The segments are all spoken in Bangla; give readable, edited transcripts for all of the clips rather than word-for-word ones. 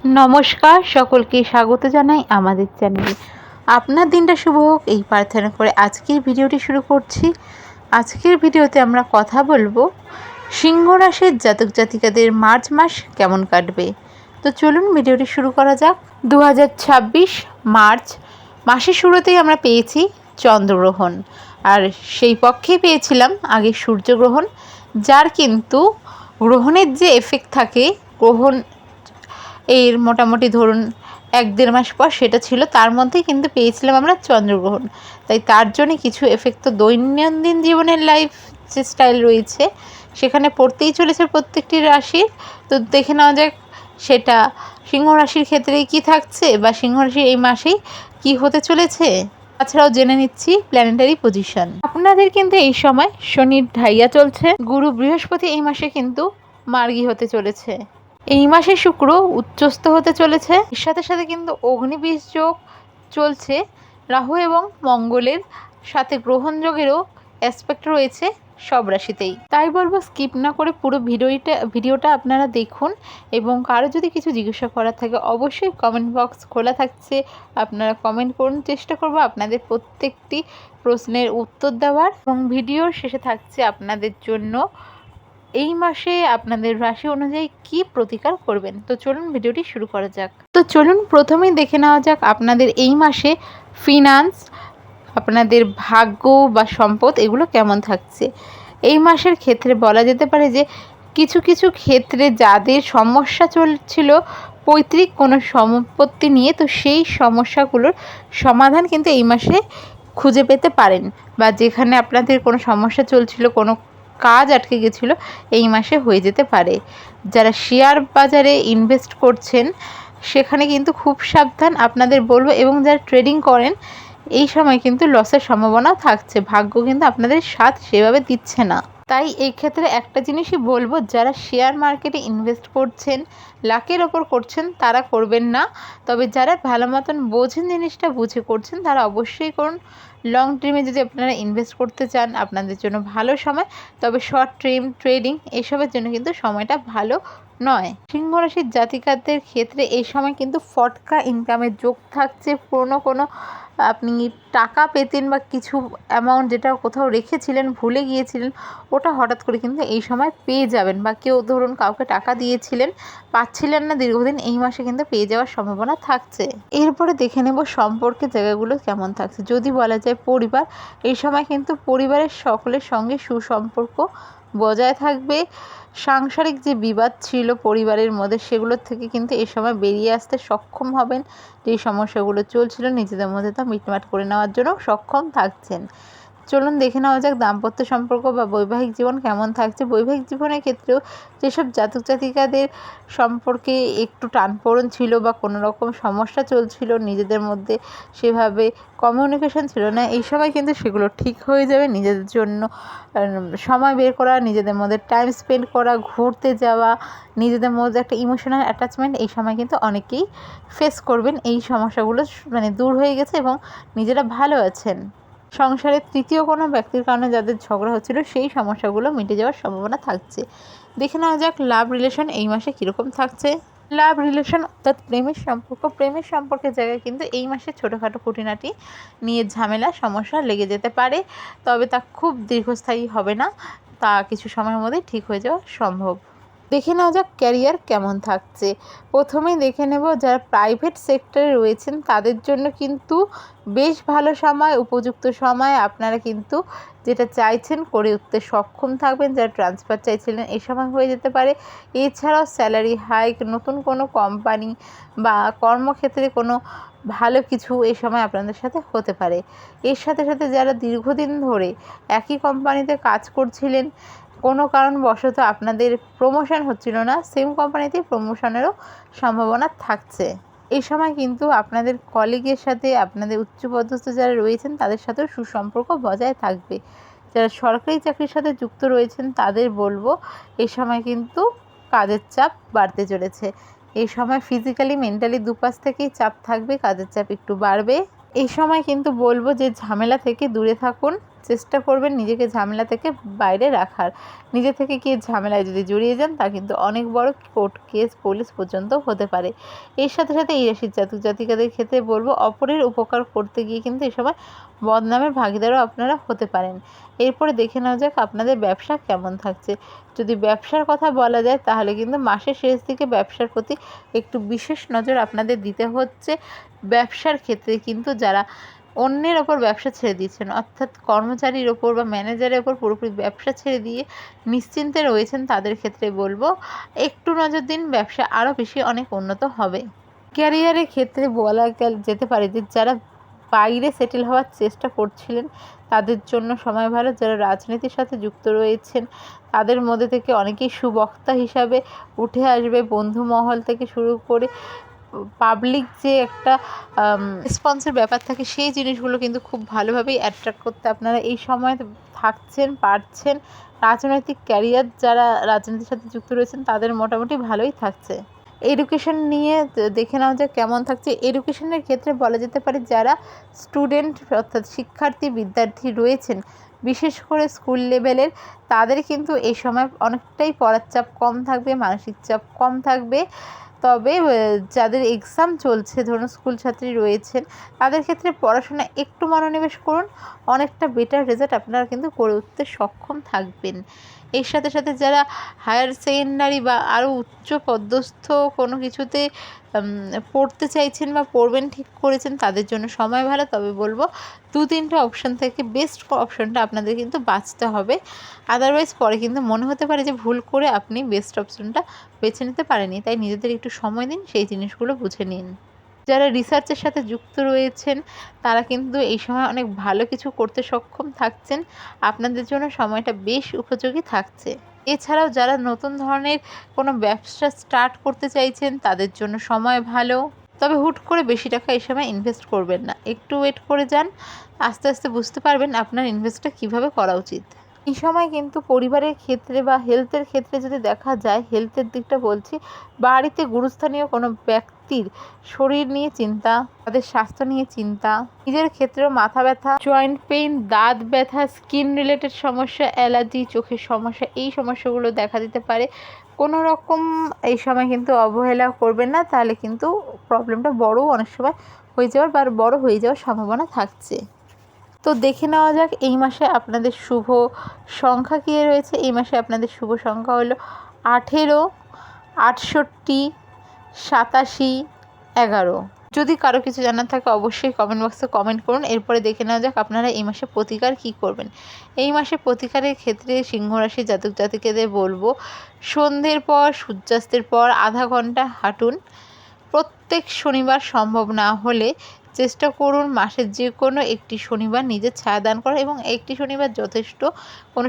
নমস্কার, সকলকে স্বাগত জানাই আমাদের চ্যানেলে। আপনার দিনটা শুভ হোক এই প্রার্থনা করে আজকের ভিডিওটি শুরু করছি। আজকের ভিডিওতে আমরা কথা বলবো সিংহ রাশির জাতক জাতিকাদের মার্চ মাস কেমন কাটবে। তো চলুন ভিডিওটি শুরু করা যাক। 2026 মার্চ মাসের শুরুতেই আমরা পেয়েছি চন্দ্রগ্রহণ, আর সেই পক্ষেই পেয়েছিলাম আগে সূর্যগ্রহণ, যার কিন্তু গ্রহণের যে এফেক্ট থাকে, গ্রহণ এর মোটামুটি ধরুন 1-1.5 মাস পর সেটা ছিল, তার মধ্যেই কিন্তু পেয়েছিলাম আমরা চন্দ্রগ্রহণ। তাই তার জন্যে কিছু এফেক্ট তো দৈনন্দিন জীবনের লাইফ যে স্টাইল রয়েছে সেখানে পড়তেই চলেছে প্রত্যেকটি রাশির। তো দেখে নেওয়া যাক সেটা সিংহ রাশির ক্ষেত্রে কি থাকছে, বা সিংহ রাশির এই মাসেই কি হতে চলেছে। তাছাড়াও জেনে নিচ্ছি প্ল্যানেটারি পজিশন। আপনাদের কিন্তু এই সময় শনির ঢাইয়া চলছে, গুরু বৃহস্পতি এই মাসে কিন্তু মার্গী হতে চলেছে। এই মাসে শুক্র উচ্চস্থ হতে চলেছে, এর সাথে সাথে কিন্তু অগ্নিবীজ যোগ চলছে, রাহু এবং মঙ্গলের সাথে গ্রহণ যোগেরও অ্যাসপেক্ট রয়েছে সব রাশিতেই। তাই বলবো স্কিপ না করে পুরো ভিডিওটা আপনারা দেখুন, এবং কারো যদি কিছু জিজ্ঞাসা করার থাকে অবশ্যই কমেন্ট বক্স খোলা থাকছে, আপনারা কমেন্ট করুন, চেষ্টা করবো আপনাদের প্রত্যেকটি প্রশ্নের উত্তর দেওয়ার। এবং ভিডিওর শেষে থাকছে আপনাদের জন্য এই মাসে আপনাদের রাশি অনুযায়ী কি প্রতিকার করবেন। তো চলুন ভিডিওটি শুরু করা যাক। তো চলুন প্রথমেই দেখে নেওয়া যাক আপনাদের এই মাসে ফিনান্স, আপনাদের ভাগ্য বা সম্পদ এগুলো কেমন থাকছে। এই মাসের ক্ষেত্রে বলা যেতে পারে যে কিছু কিছু ক্ষেত্রে যাদের সমস্যা চলছিল পৈতৃক কোনো সম্পত্তি নিয়ে, তো সেই সমস্যাগুলোর সমাধান কিন্তু এই মাসে খুঁজে পেতে পারেন, বা যেখানে আপনাদের কোনো সমস্যা চলছিল, কোনো কাজ আটকে গেছিলো, এই মাসে হয়ে যেতে পারে। যারা শেয়ার বাজারে ইনভেস্ট করছেন সেখানে কিন্তু খুব সাবধান আপনাদের বলবো, এবং যারা ট্রেডিং করেন এই সময় কিন্তু লসের সম্ভাবনা থাকছে, ভাগ্য কিন্তু আপনাদের সাথ সেভাবে দিচ্ছে না। তাই এই ক্ষেত্রে একটা জিনিসই বলবো, যারা শেয়ার মার্কেটে ইনভেস্ট করছেন, লাকের ওপর করছেন, তারা করবেন না। তবে যারা ভালো মতন বোঝেন, জিনিসটা বুঝে করছেন, তারা অবশ্যই করুন। লং টার্মে যদি আপনারা ইনভেস্ট করতে চান আপনাদের জন্য ভালো সময়, তবে শর্ট টার্ম ট্রেডিং এসবের জন্য কিন্তু সময়টা ভালো নয়। সিংহ রাশির জাতিকাদের ক্ষেত্রে এই সময় কিন্তু ফটকা ইনকামের যোগ থাকছে। কোনো আপনি টাকা পেতেন বা কিছু অ্যামাউন্ট যেটা কোথাও রেখেছিলেন, ভুলে গিয়েছিলেন, ওটা হঠাৎ করে কিন্তু এই সময় পেয়ে যাবেন। বা কেউ ধরুন কাউকে টাকা দিয়েছিলেন, পাচ্ছিলেন না দীর্ঘদিন, এই মাসে কিন্তু পেয়ে যাওয়ার সম্ভাবনা থাকছে। এরপরে দেখে নেব সম্পর্কের জায়গাগুলো কেমন থাকছে। যদি বলা যায় পরিবার, এই সময় কিন্তু পরিবারের সকলের সঙ্গে সুসম্পর্ক বজায় থাকবে। সাংসারিক যে বিবাদ ছিল পরিবারের মধ্যে সেগুলোর থেকে কিন্তু এই সময় বেরিয়ে আসতে সক্ষম হবেন। যেই সমস্যাগুলো চলছিল নিজেদের মধ্যে তা মিটমাট করে নেওয়ার জন্য সক্ষম থাকছেন। চলুন দেখে নেওয়া যাক দাম্পত্য সম্পর্ক বা বৈবাহিক জীবন কেমন থাকছে। বৈবাহিক জীবনের ক্ষেত্রেও যেসব জাতক জাতিকাদের সম্পর্কে একটু টানপোড়েন ছিল বা কোনো রকম সমস্যা চলছিল, নিজেদের মধ্যে সেভাবে কমিউনিকেশন ছিল না, এই সময় কিন্তু সেগুলো ঠিক হয়ে যাবে। নিজেদের জন্য সময় বের করা, নিজেদের মধ্যে টাইম স্পেন্ড করা, ঘুরতে যাওয়া, নিজেদের মধ্যে একটা ইমোশনাল অ্যাটাচমেন্ট এই সময় কিন্তু অনেকেই ফেস করবেন। এই সমস্যাগুলো দূর হয়ে গেছে এবং নিজেরা ভালো আছেন। সংসারের তৃতীয় কোনো ব্যক্তির কারণে যাদের ঝগড়া হচ্ছিল সেই সমস্যাগুলো মিটে যাওয়ার সম্ভাবনা থাকছে। দেখে নেওয়া যাক লাভ রিলেশন এই মাসে কীরকম থাকছে। লাভ রিলেশন অর্থাৎ প্রেমের সম্পর্কের জায়গায় কিন্তু এই মাসে ছোটোখাটো খুঁটিনাটি নিয়ে ঝামেলা সমস্যা লেগে যেতে পারে, তবে তা খুব দীর্ঘস্থায়ী হবে না, তা কিছু সময়ের মধ্যে ঠিক হয়ে যাওয়া সম্ভব। দেখে নেওয়া যাক ক্যারিয়ার কেমন থাকছে। প্রথমেই দেখে নেব যারা প্রাইভেট সেক্টরে রয়েছেন তাদের জন্য কিন্তু বেশ ভালো সময়, উপযুক্ত সময়। আপনারা কিন্তু যেটা চাইছেন করে উঠতে সক্ষম থাকবেন। যারা ট্রান্সফার চাইছিলেন এই সময় হয়ে যেতে পারে। এছাড়াও স্যালারি হাইক, নতুন কোনো কোম্পানি বা কর্মক্ষেত্রে কোনো ভালো কিছু এই সময় আপনাদের সাথে হতে পারে। এর সাথে সাথে যারা দীর্ঘদিন ধরে একই কোম্পানিতে কাজ করছিলেন, কোনো কারণবশত আপনাদের প্রমোশন হচ্ছিল না, সেম কোম্পানিতেই প্রমোশনেরও সম্ভাবনা থাকছে। এই সময় কিন্তু আপনাদের কলিগের সাথে, আপনাদের উচ্চপদস্থ যারা রয়েছেন তাদের সাথেও সুসম্পর্ক বজায় থাকবে। যারা সরকারি চাকরির সাথে যুক্ত রয়েছেন তাদের বলবো এই সময় কিন্তু কাজের চাপ বাড়তে চলেছে। এই সময় ফিজিক্যালি মেন্টালি দুপাশ থেকেই চাপ থাকবে, কাজের চাপ একটু বাড়বে। এই সময় কিন্তু বলবো যে ঝামেলা থেকে দূরে থাকুন। চেষ্টা করবেন নিজেকে ঝামেলা থেকে বাইরে রাখার। নিজে থেকে গিয়ে ঝামেলায় যদি জড়িয়ে যান তা কিন্তু অনেক বড় কোর্ট কেস পুলিশ পর্যন্ত হতে পারে। এর সাথে সাথে এই রাশির জাতক জাতিকাদের ক্ষেত্রে বলবো, অপরের উপকার করতে গিয়ে কিন্তু এই সময় বদনামের ভাগীদারও আপনারা হতে পারেন। এরপরে দেখে নেওয়া যাক আপনাদের ব্যবসা কেমন থাকছে। যদি ব্যবসার কথা বলা যায় তাহলে কিন্তু মাসের শেষ দিকে ব্যবসার প্রতি একটু বিশেষ নজর আপনাদের দিতে হচ্ছে। ব্যবসার ক্ষেত্রে কিন্তু যারা অন্যের ওপর ব্যবসা ছেড়ে দিয়েছেন, অর্থাৎ কর্মচারীর ওপর বা ম্যানেজারের ওপর পুরোপুরি ব্যবসা ছেড়ে দিয়ে নিশ্চিন্তে রয়েছেন, তাদের ক্ষেত্রে বলবো একটু নজর দিন, ব্যবসা আরও বেশি অনেক উন্নত হবে। ক্যারিয়ারের ক্ষেত্রে বলা যেতে পারে যে যারা বাইরে সেটেল হওয়ার চেষ্টা করছিলেন তাদের জন্য সময় ভালো। যারা রাজনীতির সাথে যুক্ত রয়েছেন তাদের মধ্যে থেকে অনেকেই সুবক্তা হিসাবে উঠে আসবে। বন্ধু মহল থেকে শুরু করে পাবলিক যে একটা রেসপন্সের ব্যাপার থাকে, সেই জিনিসগুলো কিন্তু খুব ভালোভাবেই অ্যাট্রাক্ট করতে আপনারা এই সময় থাকছেন, পারছেন। রাজনৈতিক ক্যারিয়ার যারা রাজনীতির সাথে যুক্ত রয়েছেন তাদের মোটামুটি ভালোই থাকছে। এডুকেশন নিয়ে দেখে নাও যে কেমন থাকছে। এডুকেশনের ক্ষেত্রে বলা যেতে পারে যারা স্টুডেন্ট অর্থাৎ শিক্ষার্থী বিদ্যার্থী রয়েছেন, বিশেষ করে স্কুল লেভেলের, তাদের কিন্তু এই সময় অনেকটাই পড়ার চাপ কম থাকবে, মানসিক চাপ কম থাকবে। তবে যাদের এক্সাম চলছে, ধরুন স্কুল ছাত্রী রয়েছেন, তাদের ক্ষেত্রে পড়াশোনা একটু মনোনিবেশ করুন, অনেকটা বেটার রেজাল্ট আপনারা কিন্তু করে উঠতে সক্ষম থাকবেন। এর সাথে সাথে যারা হায়ার সেকেন্ডারি বা আরও উচ্চ পদস্থ কোনো কিছুতে পড়তে চাইছেন বা পড়বেন ঠিক করেছেন, তাদের জন্য সময় ভালো। তবে বলবো 2-3টে অপশান থেকে বেস্ট অপশানটা আপনাদের কিন্তু বাছতে হবে। আদারওয়াইজ পরে কিন্তু মনে হতে পারে যে ভুল করে আপনি বেস্ট অপশানটা বেছে নিতে পারেননি। তাই নিজেদের একটু সময় দিন, সেই জিনিসগুলো বুঝে নিন। যারা রিসার্চের সাথে যুক্ত রয়েছেন তারা কিন্তু এই সময় অনেক ভালো কিছু করতে সক্ষম থাকছেন। আপনাদের জন্য সময়টা বেশ উপযোগী থাকছে। এছাড়াও যারা নতুন ধরনের কোনো ব্যবসা স্টার্ট করতে চাইছেন তাদের জন্য সময় ভালো। তবে হুট করে বেশি টাকা এই সময় ইনভেস্ট করবেন না, একটু ওয়েট করে যান। আস্তে আস্তে বুঝতে পারবেন আপনার ইনভেস্টটা কীভাবে করা উচিত। এই সময় কিন্তু পরিবারের ক্ষেত্রে বা হেলথের ক্ষেত্রে যদি দেখা যায়, হেলথের দিকটা বলছি, বাড়িতে গুরুস্থানীয় কোনো ব্যক্তির শরীর নিয়ে চিন্তা, তাদের স্বাস্থ্য নিয়ে চিন্তা, নিজের ক্ষেত্রেও মাথা ব্যথা, জয়েন্ট পেইন, দাঁত ব্যথা, স্কিন রিলেটেড সমস্যা, অ্যালার্জি, চোখের সমস্যা, এই সমস্যাগুলো দেখা দিতে পারে। কোনো রকম এই সময় কিন্তু অবহেলা করবেন না, তাহলে কিন্তু প্রবলেমটা বড়ও অনেক সময় হয়ে যাওয়ার বা বড় হয়ে যাওয়ার সম্ভাবনা থাকছে। তো দেখে নেওয়া যাক এই মাসে আপনাদের শুভ সংখ্যা কী রয়েছে। এই মাসে আপনাদের শুভ সংখ্যা হলো 18, 68, 87, 11। যদি কারো কিছু জানার থাকে অবশ্যই কমেন্ট বক্সে কমেন্ট করুন। এরপরে দেখে নেওয়া যাক আপনারা এই মাসে প্রতিকার কী করবেন। এই মাসে প্রতিকারের ক্ষেত্রে সিংহ রাশির জাতক জাতিকাদের বলবো, সন্ধ্যের পর সূর্যাস্তের পর আধা ঘন্টা হাঁটুন। প্রত্যেক শনিবার সম্ভব না হলে চেষ্টা করুন মাসের যে কোনো একটি শনিবার নিজের ছায়াদান করা, এবং একটি শনিবার যথেষ্ট। কোনো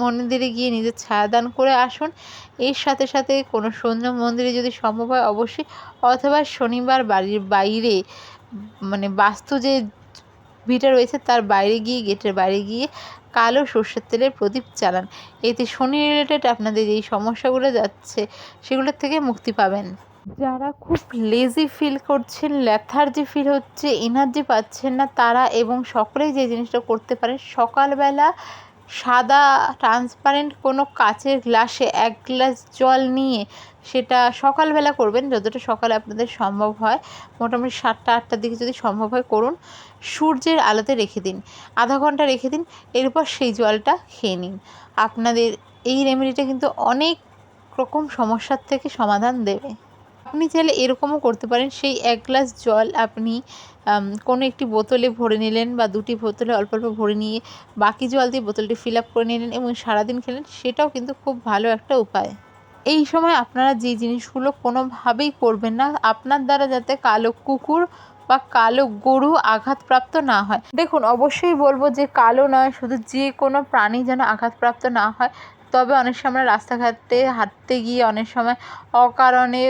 মন্দিরে গিয়ে নিজের ছায়াদান করে আসুন। এর সাথে সাথে কোনো সন্ধ্যা মন্দিরে যদি সম্ভব হয় অবশ্যই, অথবা শনিবার বাড়ির বাইরে মানে বাস্তু যে ভিটা রয়েছে তার বাইরে গিয়ে, গেটের বাইরে গিয়ে কালো সর্ষের তেলের প্রদীপ জ্বালান। এতে শনি রিলেটেড আপনাদের এই সমস্যাগুলো যাচ্ছে সেগুলোর থেকে মুক্তি পাবেন। যারা খুব লেজি ফিল করছেন, লেথার্জি ফিল হচ্ছে, এনার্জি পাচ্ছেন না, তারা এবং সকলেই যে জিনিসটা করতে পারেন, সকালবেলা সাদা ট্রান্সপারেন্ট কোনো কাচের গ্লাসে 1 গ্লাস জল নিয়ে সেটা সকালবেলা করবেন, যতটা সকালে আপনাদের সম্ভব হয়। মোটামুটি 7টা-8টার দিকে যদি সম্ভব হয় করুন। সূর্যের আলোতে রেখে দিন, আধা ঘন্টা রেখে দিন, এরপর সেই জলটা খেয়ে নিন। আপনাদের এই রেমেডিটা কিন্তু অনেক রকম সমস্যার থেকে সমাধান দেবে। আপনি চাইলে এরকমও করতে পারেন, সেই 1 গ্লাস জল আপনি কোনো একটি বোতলে ভরে নিলেন বা 2টি বোতলে অল্প অল্প ভরে নিয়ে বাকি জল দিয়ে বোতলটি ফিল আপ করে নিলেন এবং সারাদিন খেলেন, সেটাও কিন্তু খুব ভালো একটা উপায়। এই সময় আপনারা যে জিনিসগুলো কোনোভাবেই করবেন না, আপনার দ্বারা যাতে কালো কুকুর বা কালো গরু আঘাতপ্রাপ্ত না হয়। দেখুন, অবশ্যই বলবো যে কালো নয়, শুধু যে কোনো প্রাণী যেন আঘাতপ্রাপ্ত না হয়। তবে অনেক সময় রাস্তাঘাটে হাঁটতে গিয়ে অনেক সময় অকারণে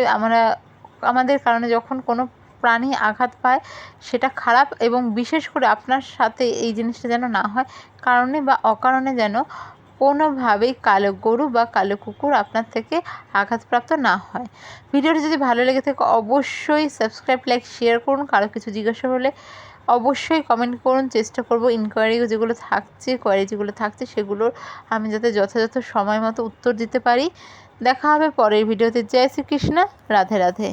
আমাদের কারণে যখন কোনো প্রাণী আঘাত পায় সেটা খারাপ, এবং বিশেষ করে আপনার সাথে এই জিনিসটা যেন না হয়, কারণে বা অকারণে যেন কোনোভাবেই কালো গরু বা কালো কুকুর আপনার থেকে আঘাতপ্রাপ্ত না হয়। ভিডিওটি যদি ভালো লেগে থাকে অবশ্যই সাবস্ক্রাইব, লাইক, শেয়ার করুন। কারো কিছু জিজ্ঞাসা হলে অবশ্যই কমেন্ট করুন। চেষ্টা করব কোয়ারি যেগুলো থাকছে সেগুলোর আমি যাতে যথাযথ সময় মতো উত্তর দিতে পারি। দেখা হবে পরের ভিডিওতে। জয় শ্রীকৃষ্ণ, রাধে রাধে।